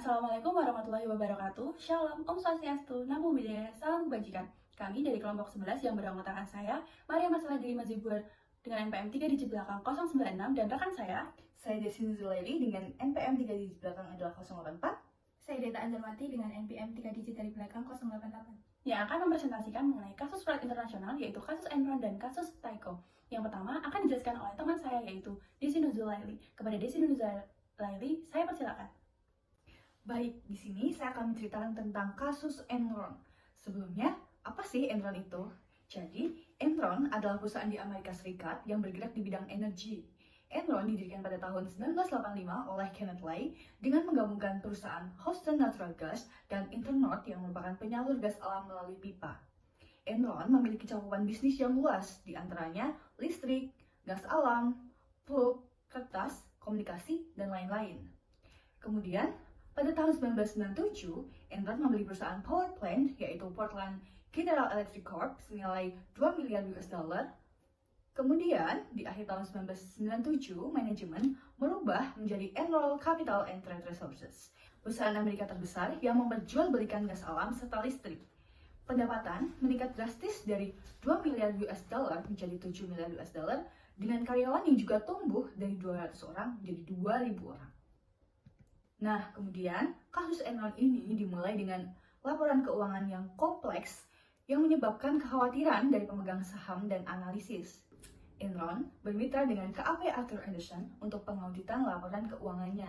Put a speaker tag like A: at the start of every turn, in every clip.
A: Assalamualaikum warahmatullahi wabarakatuh. Shalom, Om Swastiastu, Namo Buddhaya, salam kebajikan. Kami dari kelompok 11 yang beranggotakan saya, Maria Masalah Diri Mazibur dengan NPM 3 digit belakang 096 dan rekan saya
B: Desin Zulaili dengan NPM 3 digit belakang adalah 084.
C: Saya Deta Anjarwati dengan NPM 3 digit dari belakang 088.
A: Yang akan mempresentasikan mengenai kasus fraud internasional yaitu kasus Enron dan kasus Tyco. Yang pertama akan dijelaskan oleh teman saya yaitu Desin Zulaili. Kepada Desin Zulaili, saya persilakan.
B: Baik, di sini saya akan menceritakan tentang kasus Enron. Sebelumnya, apa sih Enron itu? Jadi, Enron adalah perusahaan di Amerika Serikat yang bergerak di bidang energi. Enron didirikan pada tahun 1985 oleh Kenneth Lay dengan menggabungkan perusahaan Houston Natural Gas dan Internord yang merupakan penyalur gas alam melalui pipa. Enron memiliki cakupan bisnis yang luas, diantaranya listrik, gas alam, pulp, kertas, komunikasi, dan lain-lain. Kemudian, pada tahun 1997, Enron membeli perusahaan power plant yaitu Portland General Electric Corp senilai 2 miliar US dollar. Kemudian, di akhir tahun 1997, manajemen merubah menjadi Enron Capital and Trade Resources, perusahaan Amerika terbesar yang memperjualbelikan gas alam serta listrik. Pendapatan meningkat drastis dari 2 miliar US dollar menjadi 7 miliar US dollar dengan karyawan yang juga tumbuh dari 200 orang menjadi 2.000 orang. Nah, kemudian kasus Enron ini dimulai dengan laporan keuangan yang kompleks yang menyebabkan kekhawatiran dari pemegang saham dan analisis. Enron bermitra dengan KAP Arthur Andersen untuk pengauditan laporan keuangannya.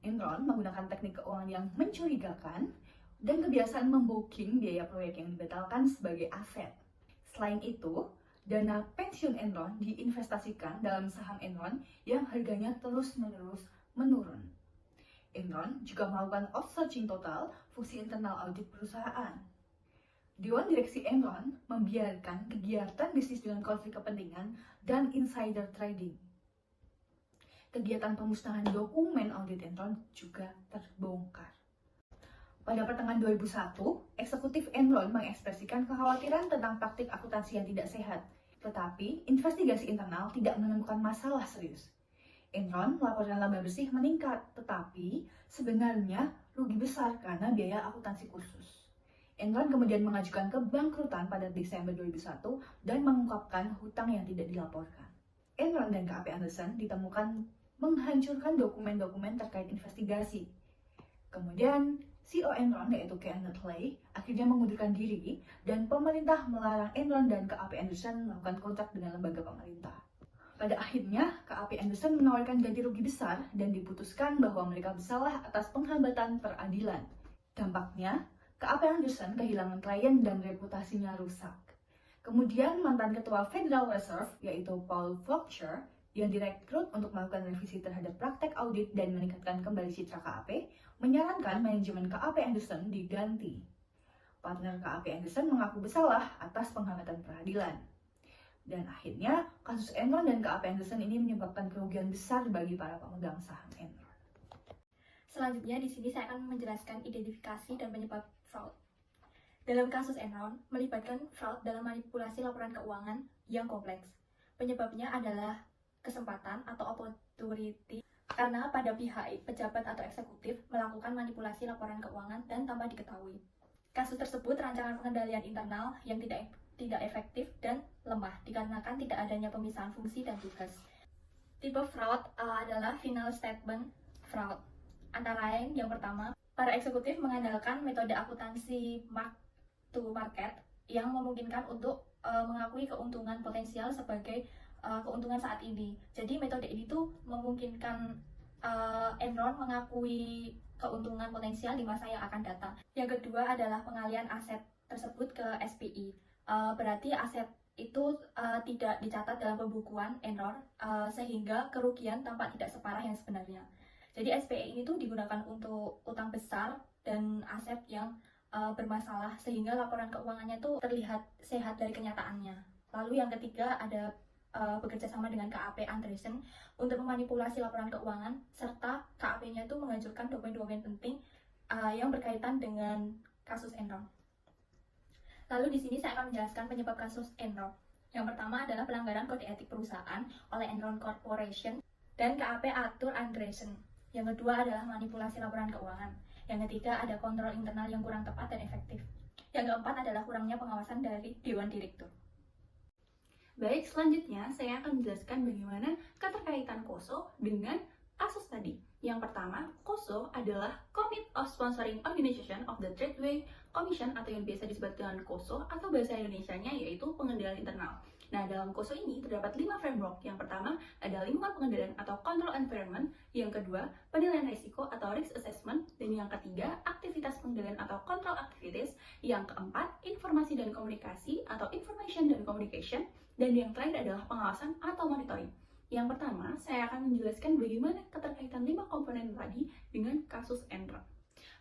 B: Enron menggunakan teknik keuangan yang mencurigakan dan kebiasaan membooking biaya proyek yang dibatalkan sebagai aset. Selain itu, dana pensiun Enron diinvestasikan dalam saham Enron yang harganya terus-menerus menurun. Enron juga melakukan outsourcing total fungsi internal audit perusahaan. Dewan Direksi Enron membiarkan kegiatan bisnis dengan konflik kepentingan dan insider trading. Kegiatan pemusnahan dokumen audit Enron juga terbongkar. Pada pertengahan 2001, eksekutif Enron mengekspresikan kekhawatiran tentang praktik akuntansi yang tidak sehat, tetapi investigasi internal tidak menemukan masalah serius. Enron melaporkan laba bersih meningkat, tetapi sebenarnya rugi besar karena biaya akuntansi kursus. Enron kemudian mengajukan kebangkrutan pada Desember 2001 dan mengungkapkan hutang yang tidak dilaporkan. Enron dan KAP Andersen ditemukan menghancurkan dokumen-dokumen terkait investigasi. Kemudian, CEO Enron yaitu Kenneth Lay akhirnya mengundurkan diri dan pemerintah melarang Enron dan KAP Andersen melakukan kontrak dengan lembaga pemerintah. Pada akhirnya, KAP Andersen menawarkan ganti rugi besar dan diputuskan bahwa mereka bersalah atas penghambatan peradilan. Dampaknya, KAP Andersen kehilangan klien dan reputasinya rusak. Kemudian, mantan ketua Federal Reserve yaitu Paul Volcker yang direkrut untuk melakukan revisi terhadap praktek audit dan meningkatkan kembali citra KAP, menyarankan manajemen KAP Andersen diganti. Partner KAP Andersen mengaku bersalah atas penghambatan peradilan. Dan akhirnya, kasus Enron dan KAP Andersen ini menyebabkan kerugian besar bagi para pemegang saham Enron.
C: Selanjutnya di sini saya akan menjelaskan identifikasi dan penyebab fraud. Dalam kasus Enron, melibatkan fraud dalam manipulasi laporan keuangan yang kompleks. Penyebabnya adalah kesempatan atau opportunity karena pada pihak pejabat atau eksekutif melakukan manipulasi laporan keuangan dan tanpa diketahui. Kasus tersebut rancangan pengendalian internal yang tidak efektif dan lemah dikarenakan tidak adanya pemisahan fungsi dan tugas. Tipe fraud adalah final statement fraud. Antara lain yang pertama, para eksekutif mengandalkan metode akuntansi mark to market yang memungkinkan untuk mengakui keuntungan potensial sebagai keuntungan saat ini. Jadi metode ini tuh memungkinkan Enron mengakui keuntungan potensial di masa yang akan datang. Yang kedua adalah pengalian aset tersebut ke SPI. Berarti aset itu tidak dicatat dalam pembukuan Enron sehingga kerugian tampak tidak separah yang sebenarnya. Jadi SPI ini tuh digunakan untuk utang besar dan aset yang bermasalah sehingga laporan keuangannya tuh terlihat sehat dari kenyataannya. Lalu yang ketiga ada bekerja sama dengan KAP Andersen untuk memanipulasi laporan keuangan serta KAP-nya itu menghancurkan dokumen-dokumen penting yang berkaitan dengan kasus Enron. Lalu di sini saya akan menjelaskan penyebab kasus Enron. Yang pertama adalah pelanggaran kode etik perusahaan oleh Enron Corporation dan KAP Arthur Andersen. Yang kedua adalah manipulasi laporan keuangan. Yang ketiga ada kontrol internal yang kurang tepat dan efektif. Yang keempat adalah kurangnya pengawasan dari Dewan Direktur.
A: Baik, selanjutnya saya akan menjelaskan bagaimana keterkaitan KOSO dengan kasus tadi. Yang pertama, KOSO adalah Committee of Sponsoring Organization of the Tradeway Commission atau yang biasa disebut dengan KOSO atau bahasa Indonesianya yaitu pengendalian internal. Nah, dalam KOSO ini terdapat 5 framework. Yang pertama ada lingkungan pengendalian atau control environment, yang kedua penilaian risiko atau risk assessment, dan yang ketiga aktivitas pengendalian atau control activities, yang keempat informasi dan komunikasi atau information dan communication, dan yang terakhir adalah pengawasan atau monitoring. Yang pertama, saya akan menjelaskan bagaimana keterkaitan 5 komponen tadi dengan kasus Enron.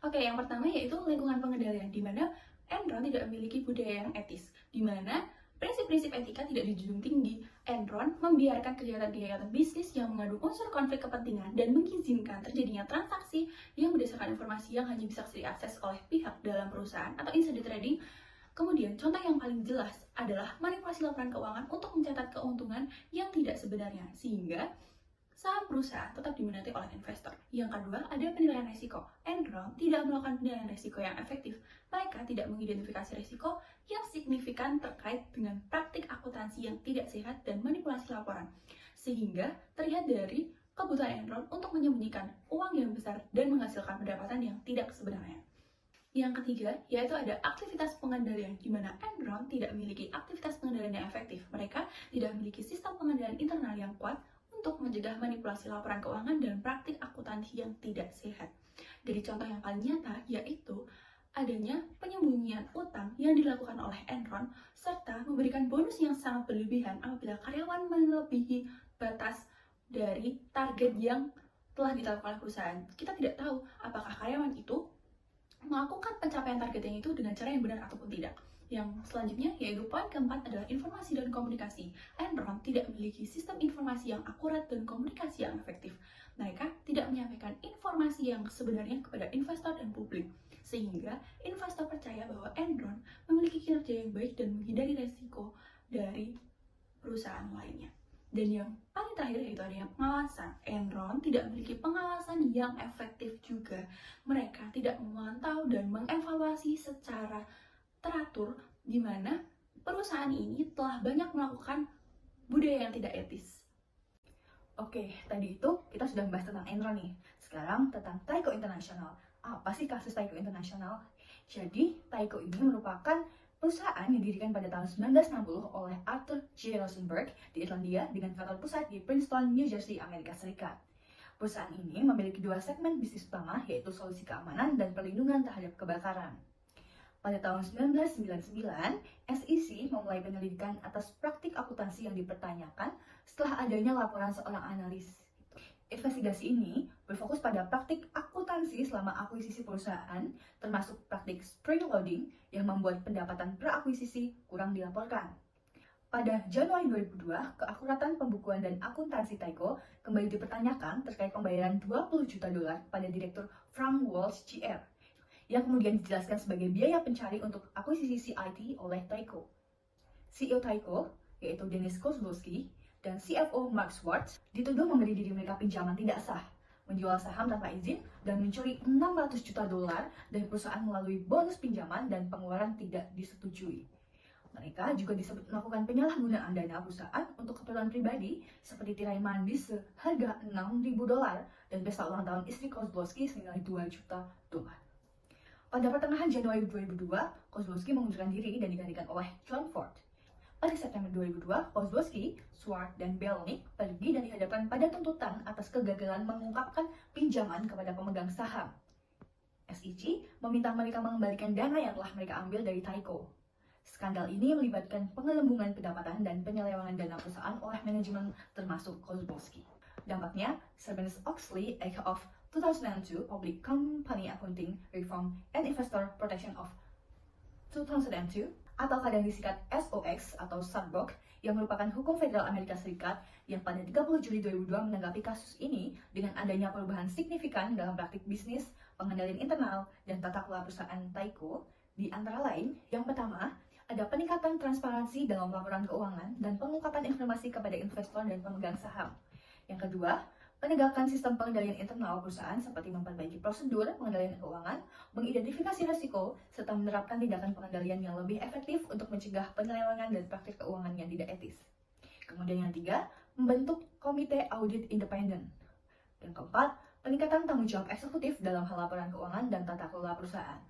A: Oke, yang pertama yaitu lingkungan pengendalian, di mana Enron tidak memiliki budaya yang etis, di mana prinsip-prinsip etika tidak dijunjung tinggi. Enron membiarkan kegiatan-kegiatan bisnis yang mengandung unsur konflik kepentingan dan mengizinkan terjadinya transaksi yang berdasarkan informasi yang hanya bisa diakses oleh pihak dalam perusahaan atau insider trading. Kemudian, contoh yang paling jelas adalah manipulasi laporan keuangan untuk mencatat keuntungan yang tidak sebenarnya, sehingga saham perusahaan tetap diminati oleh investor. Yang kedua, ada penilaian risiko. Enron tidak melakukan penilaian risiko yang efektif. Mereka tidak mengidentifikasi risiko yang signifikan terkait dengan praktik akuntansi yang tidak sehat dan manipulasi laporan, sehingga terlihat dari kebutuhan Enron untuk menyembunyikan uang yang besar dan menghasilkan pendapatan yang tidak sebenarnya. Yang ketiga, yaitu ada aktivitas pengendalian, di mana Enron tidak memiliki aktivitas pengendalian yang efektif. Mereka tidak memiliki sistem pengendalian internal yang kuat untuk mencegah manipulasi laporan keuangan dan praktik akuntansi yang tidak sehat. Dari contoh yang paling nyata, yaitu adanya penyembunyian utang yang dilakukan oleh Enron, serta memberikan bonus yang sangat berlebihan apabila karyawan melebihi batas dari target yang telah ditetapkan oleh perusahaan. Kita tidak tahu apakah karyawan itu melakukan pencapaian targetnya itu dengan cara yang benar ataupun tidak. Yang selanjutnya yaitu poin keempat adalah informasi dan komunikasi. Enron tidak memiliki sistem informasi yang akurat dan komunikasi yang efektif. Mereka tidak menyampaikan informasi yang sebenarnya kepada investor dan publik, sehingga investor percaya bahwa Enron memiliki kinerja yang baik dan menghindari resiko dari perusahaan lainnya. Dan yang paling terakhir yaitu adanya pengawasan. Enron tidak memiliki pengawasan yang efektif juga. Mereka tidak memantau dan mengevaluasi secara teratur, di mana perusahaan ini telah banyak melakukan budaya yang tidak etis.
B: Oke, tadi itu kita sudah membahas tentang Enron nih. Sekarang tentang Tyco International. Apa sih kasus Tyco International? Jadi, Tyco ini merupakan perusahaan yang didirikan pada tahun 1960 oleh Arthur J. Rosenberg di Irlandia dengan kantor pusat di Princeton, New Jersey, Amerika Serikat. Perusahaan ini memiliki 2 segmen bisnis utama, yaitu solusi keamanan dan perlindungan terhadap kebakaran. Pada tahun 1999, SEC memulai penyelidikan atas praktik akuntansi yang dipertanyakan setelah adanya laporan seorang analis. Investigasi ini berfokus pada praktik akuntansi selama akuisisi perusahaan, termasuk praktik spring loading yang membuat pendapatan per akuisisi kurang dilaporkan. Pada Januari 2002, keakuratan pembukuan dan akuntansi Tyco kembali dipertanyakan terkait pembayaran $20 juta pada Direktur Frank Walsh Jr., yang kemudian dijelaskan sebagai biaya pencari untuk akuisisi CIT oleh Tyco. CEO Tyco, yaitu Dennis Kozlowski, dan CFO Mark Schwartz dituduh memberi diri mereka pinjaman tidak sah, menjual saham tanpa izin, dan mencuri $600 juta dari perusahaan melalui bonus pinjaman dan pengeluaran tidak disetujui. Mereka juga disebut melakukan penyalahgunaan dana perusahaan untuk keperluan pribadi seperti tirai mandi seharga $6.000 dan pesta ulang tahun istri Kozlowski senilai $2 juta. Pada pertengahan Januari 2002, Kozlowski mengundurkan diri dan digantikan oleh John Ford. Pada September 2002, Kozlowski, Schwartz, dan Belnick pergi dan dihadapkan pada tuntutan atas kegagalan mengungkapkan pinjaman kepada pemegang saham. SEC meminta mereka mengembalikan dana yang telah mereka ambil dari Tyco. Skandal ini melibatkan pengelembungan pendapatan dan penyelewengan dana perusahaan oleh manajemen termasuk Kozlowski. Dampaknya, Sarbanes-Oxley Act of 2002 Public Company Accounting Reform and Investor Protection of 2002 atau kadang disingkat SOX atau Sarbox, yang merupakan hukum federal Amerika Serikat yang pada 30 Juli 2002 menanggapi kasus ini dengan adanya perubahan signifikan dalam praktik bisnis, pengendalian internal, dan tata kelola perusahaan Tyco. Di antara lain, yang pertama, ada peningkatan transparansi dalam laporan keuangan dan pengungkapan informasi kepada investor dan pemegang saham. Yang kedua, Penegakan sistem pengendalian internal perusahaan seperti memperbaiki prosedur pengendalian keuangan, mengidentifikasi risiko, serta menerapkan tindakan pengendalian yang lebih efektif untuk mencegah penyelewengan dan praktik keuangan yang tidak etis. Kemudian yang ketiga, membentuk komite audit independen. Yang keempat, peningkatan tanggung jawab eksekutif dalam hal laporan keuangan dan tata kelola perusahaan.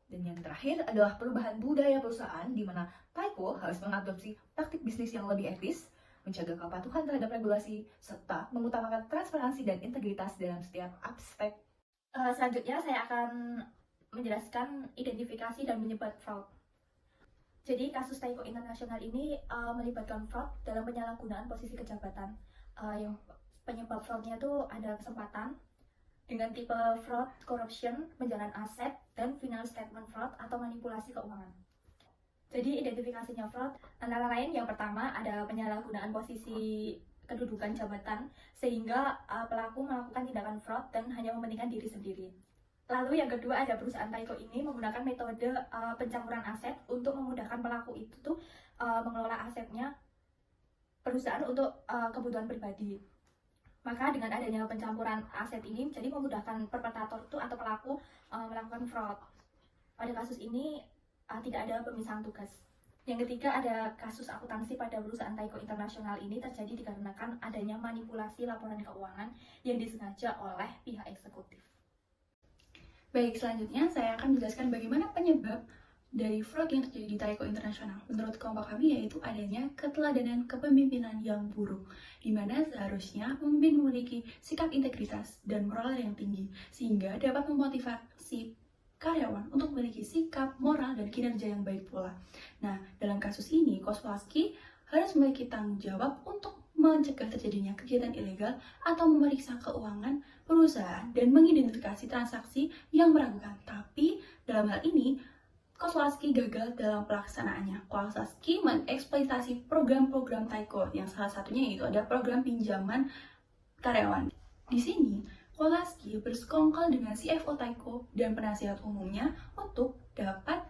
B: Dan yang terakhir adalah perubahan budaya perusahaan di mana Taiko harus mengadopsi praktik bisnis yang lebih etis, menjaga kepatuhan terhadap regulasi, serta mengutamakan transparansi dan integritas dalam setiap aspek.
C: Selanjutnya saya akan menjelaskan identifikasi dan penyebab fraud. Jadi kasus Taiko International ini melibatkan fraud dalam penyalahgunaan posisi kejabatan. Yang penyebab fraudnya itu ada kesempatan dengan tipe fraud, corruption, penjualan aset, dan final statement fraud atau manipulasi keuangan. Jadi identifikasinya fraud antara lain yang pertama ada penyalahgunaan posisi kedudukan jabatan sehingga pelaku melakukan tindakan fraud dan hanya mementingkan diri sendiri. Lalu yang kedua ada perusahaan Taiko ini menggunakan metode pencampuran aset untuk memudahkan pelaku itu tuh mengelola asetnya perusahaan untuk kebutuhan pribadi. Maka dengan adanya pencampuran aset ini jadi memudahkan perpetrator itu atau pelaku melakukan fraud. Pada kasus ini tidak ada pemisahan tugas. Yang ketiga ada kasus akuntansi pada perusahaan Taiko International ini terjadi dikarenakan adanya manipulasi laporan keuangan yang disengaja oleh pihak eksekutif.
A: Baik, selanjutnya saya akan menjelaskan bagaimana penyebab dari fraud yang terjadi di Taiko International. Menurut kelompok kami yaitu adanya keteladanan kepemimpinan yang buruk, di mana seharusnya pemimpin memiliki sikap integritas dan moral yang tinggi, sehingga dapat memotivasi karyawan untuk memiliki sikap, moral, dan kinerja yang baik pula. Nah, dalam kasus ini, Kozlowski harus memiliki tanggung jawab untuk mencegah terjadinya kegiatan ilegal atau memeriksa keuangan perusahaan dan mengidentifikasi transaksi yang meragukan. Tapi, dalam hal ini, Kozlowski gagal dalam pelaksanaannya. Kozlowski mengeksploitasi program-program Taiko, yang salah satunya yaitu ada program pinjaman karyawan. Di sini, Kozlowski bersekongkol dengan CFO Taiko dan penasihat umumnya untuk dapat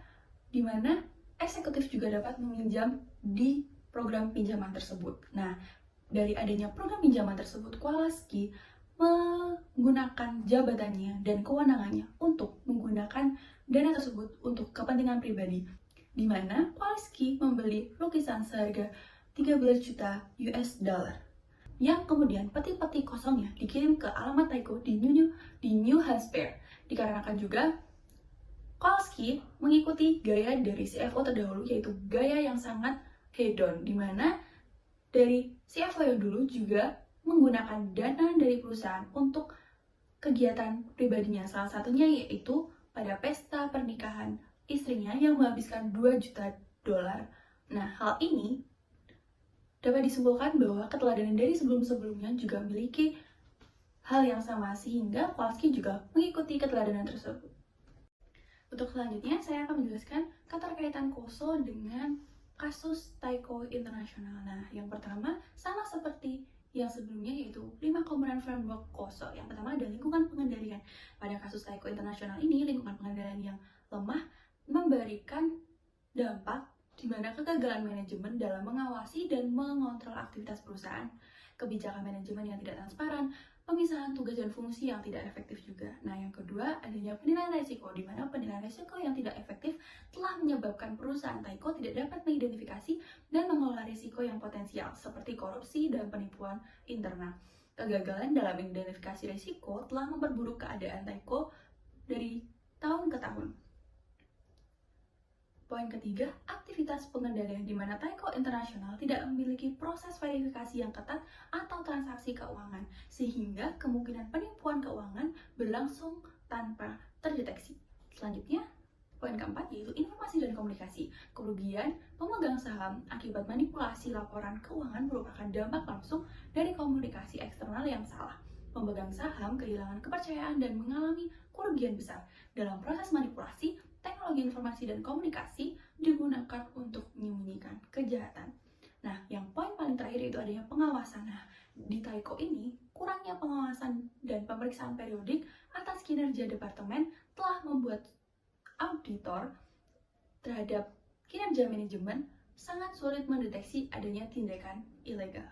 A: di mana eksekutif juga dapat meminjam di program pinjaman tersebut. Nah, dari adanya program pinjaman tersebut, Kozlowski menggunakan jabatannya dan kewenangannya untuk menggunakan dana tersebut untuk kepentingan pribadi, di mana Kozlowski membeli lukisan seharga 13 juta US dollar yang kemudian peti-peti kosongnya dikirim ke alamat Taiko di New Hampshire. Dikarenakan juga Kozlowski mengikuti gaya dari CFO terdahulu, yaitu gaya yang sangat hedon, di mana dari CFO yang dulu juga menggunakan dana dari perusahaan untuk kegiatan pribadinya. Salah satunya yaitu pada pesta pernikahan istrinya yang menghabiskan 2 juta dolar. Nah, hal ini dapat disimpulkan bahwa keteladanan dari sebelum-sebelumnya juga memiliki hal yang sama, sehingga Kozlowski juga mengikuti keteladanan tersebut. Untuk selanjutnya, saya akan menjelaskan keterkaitan KOSO dengan kasus Taiko International. Nah, yang pertama sama seperti yang sebelumnya yaitu 5 komponen framework KOSO. Yang pertama ada lingkungan pengendalian. Pada kasus Taiko International ini, lingkungan pengendalian yang lemah memberikan dampak di mana kegagalan manajemen dalam mengawasi dan mengontrol aktivitas perusahaan, kebijakan manajemen yang tidak transparan, pemisahan tugas dan fungsi yang tidak efektif juga. Nah, yang kedua, adanya penilaian risiko, di mana penilaian risiko yang tidak efektif telah menyebabkan perusahaan Taiko tidak dapat mengidentifikasi dan mengelola risiko yang potensial, seperti korupsi dan penipuan internal. Kegagalan dalam mengidentifikasi risiko telah memperburuk keadaan Taiko dari tahun ke tahun. Poin ketiga, aktivitas pengendalian, di mana Taiko International tidak memiliki proses verifikasi yang ketat atau transaksi keuangan, sehingga kemungkinan penipuan keuangan berlangsung tanpa terdeteksi. Selanjutnya, poin keempat yaitu informasi dan komunikasi. Kerugian pemegang saham akibat manipulasi laporan keuangan merupakan dampak langsung dari komunikasi eksternal yang salah. Pemegang saham kehilangan kepercayaan dan mengalami kerugian besar. Dalam proses manipulasi, teknologi informasi dan komunikasi digunakan untuk menyembunyikan kejahatan. Nah, yang poin paling terakhir itu adanya pengawasan. Nah, di Taiko ini, kurangnya pengawasan dan pemeriksaan periodik atas kinerja departemen telah membuat auditor terhadap kinerja manajemen sangat sulit mendeteksi adanya tindakan ilegal.